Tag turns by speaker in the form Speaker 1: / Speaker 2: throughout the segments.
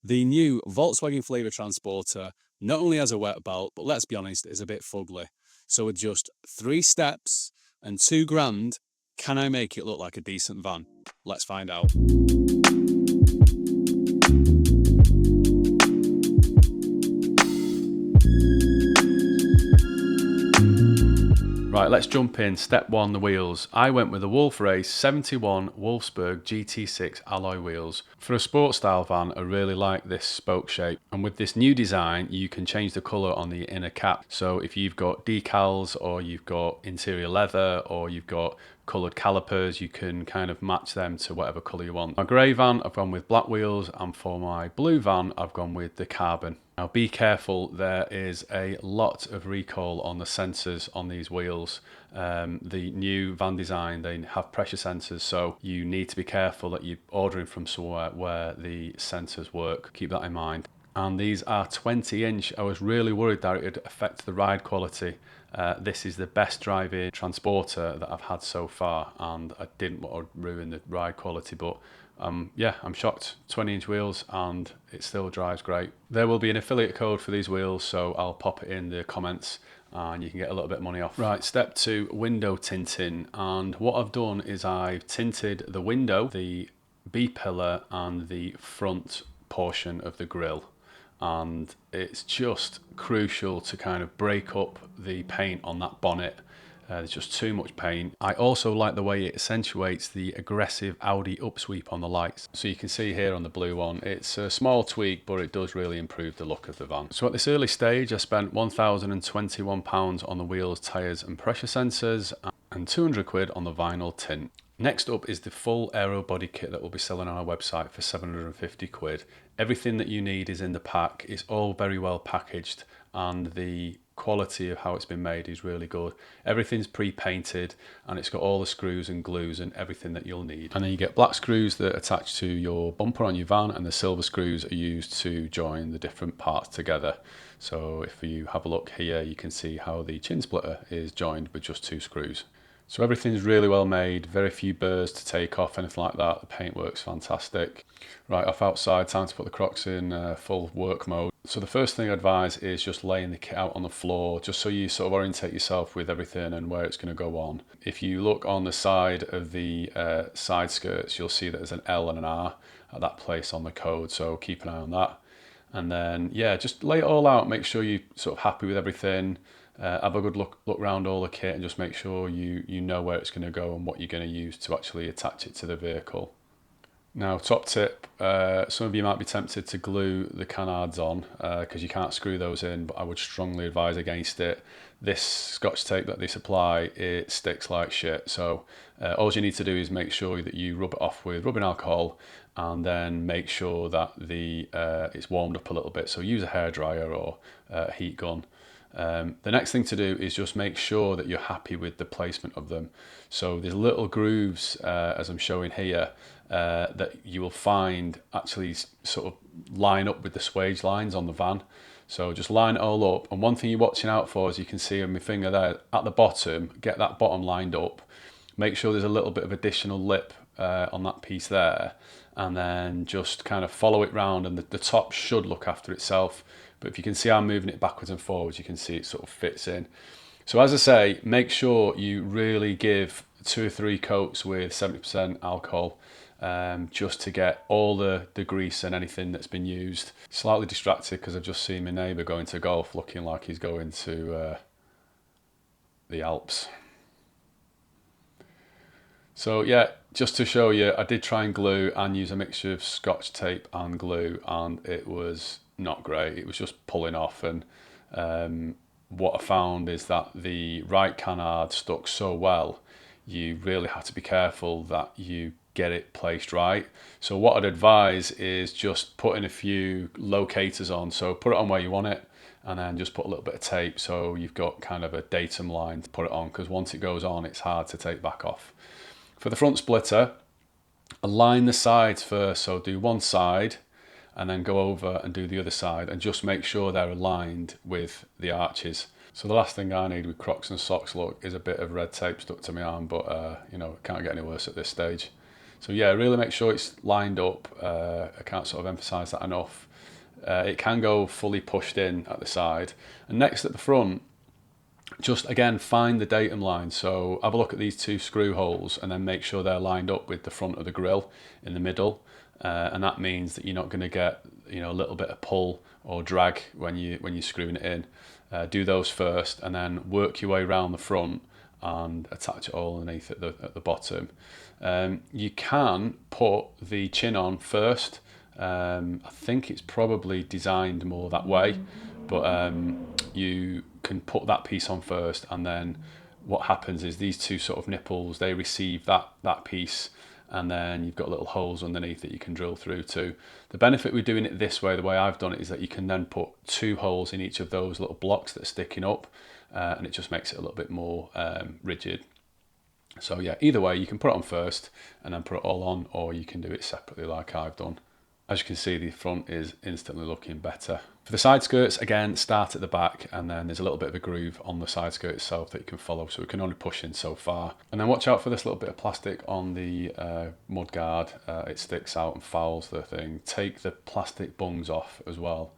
Speaker 1: The new Volkswagen Flavour Transporter not only has a wet belt, but let's be honest, is a bit fugly. So with just 3 steps and 2 grand, can I make it look like a decent van? Let's find out. Right, let's jump in. Step 1, the wheels. I went with the Wolf Race 71 Wolfsburg GT6 alloy wheels. For a sport style van, I really like this spoke shape. And with this new design, you can change the colour on the inner cap. So if you've got decals or you've got interior leather or you've got coloured calipers, you can kind of match them to whatever colour you want. My grey van, I've gone with black wheels, and for my blue van, I've gone with the carbon. Now be careful, there is a lot of recall on the sensors on these wheels. The new van design, they have pressure sensors, so you need to be careful that you're ordering from somewhere where the sensors work. Keep that in mind. And these are 20 inch. I was really worried that it would affect the ride quality. This is the best drive-in transporter that I've had so far, and I didn't want to ruin the ride quality, but yeah, I'm shocked. 20 inch wheels and it still drives great. There will be an affiliate code for these wheels, so I'll pop it in the comments and you can get a little bit of money off. Right, step 2, window tinting. And what I've done is I've tinted the window, the B-pillar and the front portion of the grille. And it's just crucial to kind of break up the paint on that bonnet. There's just too much paint. I also like the way it accentuates the aggressive Audi upsweep on the lights. So you can see here on the blue one, it's a small tweak, but it does really improve the look of the van. So at this early stage, I spent £1,021 on the wheels, tyres and pressure sensors, and 200 quid on the vinyl tint. Next up is the full aero body kit that we'll be selling on our website for 750 quid. Everything that you need is in the pack. It's all very well packaged, and the quality of how it's been made is really good. Everything's pre-painted and it's got all the screws and glues and everything that you'll need. And then you get black screws that attach to your bumper on your van, and the silver screws are used to join the different parts together. So if you have a look here, you can see how the chin splitter is joined with just 2 screws. So everything's really well made, very few burrs to take off, anything like that. The paint works fantastic. Right, off outside, time to put the Crocs in full work mode. So the first thing I advise is just laying the kit out on the floor, just so you sort of orientate yourself with everything and where it's going to go on. If you look on the side of the side skirts, you'll see that there's an L and an R at that place on the code, so keep an eye on that. And then, yeah, just lay it all out, make sure you're sort of happy with everything. Have a good look around all the kit and just make sure you know where it's going to go and what you're going to use to actually attach it to the vehicle. Now, top tip, some of you might be tempted to glue the canards on because you can't screw those in, but I would strongly advise against it. This Scotch tape that they supply, it sticks like shit. So all you need to do is make sure that you rub it off with rubbing alcohol, and then make sure that it's warmed up a little bit. So use a hairdryer or a heat gun. The next thing to do is just make sure that you're happy with the placement of them. So there's little grooves, as I'm showing here, that you will find actually sort of line up with the swage lines on the van. So just line it all up. And one thing you're watching out for, as you can see on my finger there, at the bottom, get that bottom lined up. Make sure there's a little bit of additional lip on that piece there. And then just kind of follow it round, and the top should look after itself. But if you can see I'm moving it backwards and forwards, you can see it sort of fits in. So as I say, make sure you really give 2 or 3 coats with 70% alcohol, just to get all the grease and anything that's been used. Slightly distracted because I've just seen my neighbour going to golf looking like he's going to the Alps. So yeah, just to show you, I did try and glue and use a mixture of Scotch tape and glue, and it was not great. It was just pulling off, and what I found is that the right canard stuck so well, you really have to be careful that you get it placed right. So what I'd advise is just putting a few locators on. So put it on where you want it, and then just put a little bit of tape so you've got kind of a datum line to put it on, because once it goes on, it's hard to take back off. For the front splitter, align the sides first. So do one side and then go over and do the other side, and just make sure they're aligned with the arches. So the last thing I need with Crocs and socks look is a bit of red tape stuck to my arm, but you know, it can't get any worse at this stage. So yeah, really make sure it's lined up. I can't sort of emphasize that enough. It can go fully pushed in at the side. And next at the front, just again, find the datum line. So have a look at these two screw holes and then make sure they're lined up with the front of the grill in the middle. And that means that you're not going to get, you know, a little bit of pull or drag when you're screwing it in. Do those first and then work your way around the front and attach it all underneath at the bottom. You can put the chin on first. I think it's probably designed more that way, but you can put that piece on first, and then what happens is these two sort of nipples, they receive that piece, and then you've got little holes underneath that you can drill through to. The benefit with doing it this way, the way I've done it, is that you can then put two holes in each of those little blocks that are sticking up, and it just makes it a little bit more rigid. So yeah, either way, you can put it on first and then put it all on, or you can do it separately like I've done. As you can see, the front is instantly looking better. For the side skirts, again, start at the back, and then there's a little bit of a groove on the side skirt itself that you can follow, so it can only push in so far. And then watch out for this little bit of plastic on the mud guard. It sticks out and fouls the thing. Take the plastic bungs off as well,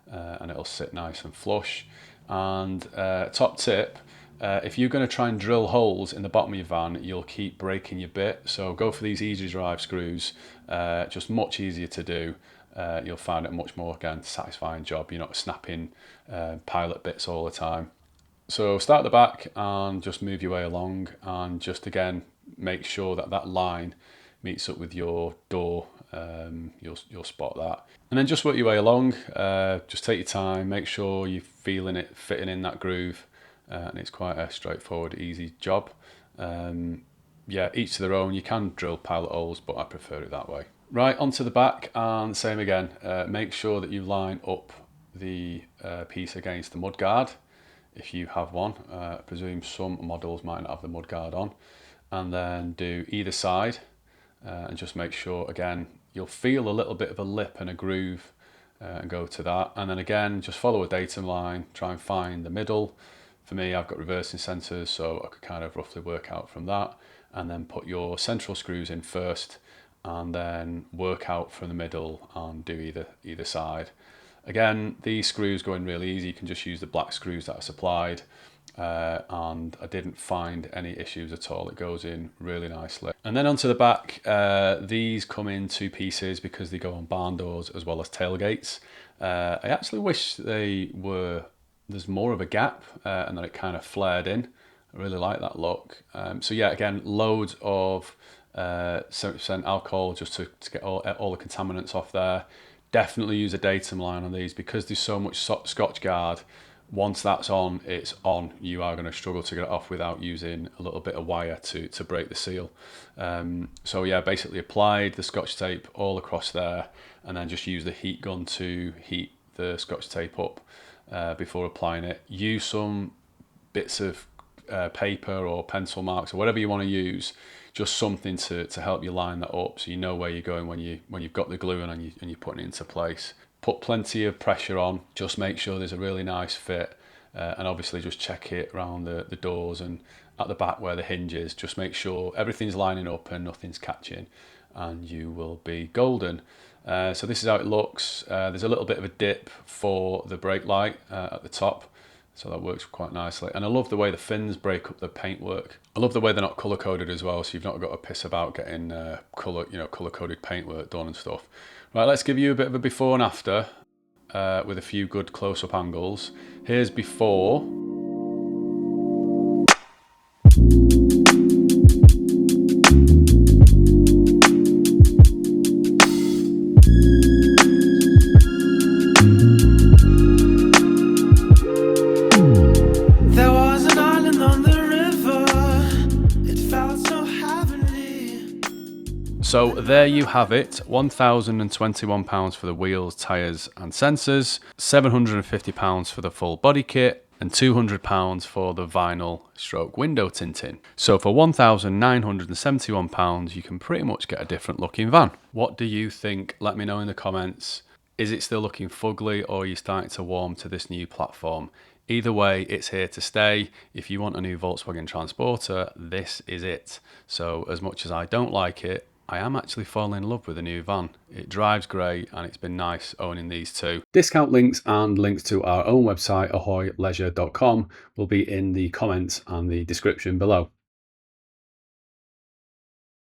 Speaker 1: and it'll sit nice and flush. And top tip, if you're going to try and drill holes in the bottom of your van, you'll keep breaking your bit. So go for these easy drive screws, just much easier to do. You'll find it much more, again, satisfying job. You're not snapping pilot bits all the time. So start at the back and just move your way along, and just again make sure that that line meets up with your door. You'll spot that, and then just work your way along. Just take your time, make sure you're feeling it fitting in that groove. And it's quite a straightforward, easy job. Yeah, each to their own. You can drill pilot holes, but I prefer it that way. Right, onto the back, and same again. Make sure that you line up the piece against the mudguard, if you have one. I presume some models might not have the mudguard on. And then do either side, and just make sure, again, you'll feel a little bit of a lip and a groove, and go to that. And then again, just follow a datum line, try and find the middle. For me, I've got reversing sensors, so I could kind of roughly work out from that, and then put your central screws in first, and then work out from the middle and do either side. Again, these screws go in really easy. You can just use the black screws that are supplied, and I didn't find any issues at all. It goes in really nicely. And then onto the back, these come in two pieces because they go on barn doors as well as tailgates. I actually wish there's more of a gap, and then it kind of flared in. I really like that look. So yeah, again, loads of 70% alcohol just to get all the contaminants off there. Definitely use a datum line on these because there's so much Scotch guard. Once that's on, it's on. You are going to struggle to get it off without using a little bit of wire to break the seal. So yeah, basically applied the Scotch tape all across there, and then just use the heat gun to heat the Scotch tape up. Before applying it. Use some bits of paper or pencil marks or whatever you want to use, just something to help you line that up so you know where you're going when you've got the glue and you're putting it into place. Put plenty of pressure on, just make sure there's a really nice fit, and obviously just check it around the doors and at the back where the hinge is. Just make sure everything's lining up and nothing's catching, and you will be golden. So this is how it looks. There's a little bit of a dip for the brake light at the top, so that works quite nicely. And I love the way the fins break up the paintwork. I love the way they're not colour coded as well, so you've not got to piss about getting colour coded paintwork done and stuff. Right, let's give you a bit of a before and after with a few good close-up angles. Here's before. So there you have it, £1,021 for the wheels, tyres and sensors, £750 for the full body kit, and £200 for the vinyl stroke window tinting. So for £1,971, you can pretty much get a different looking van. What do you think? Let me know in the comments. Is it still looking fugly, or are you starting to warm to this new platform? Either way, it's here to stay. If you want a new Volkswagen Transporter, this is it. So as much as I don't like it, I am actually falling in love with the new van. It drives great and it's been nice owning these two. Discount links and links to our own website ahoyleisure.com will be in the comments and the description below.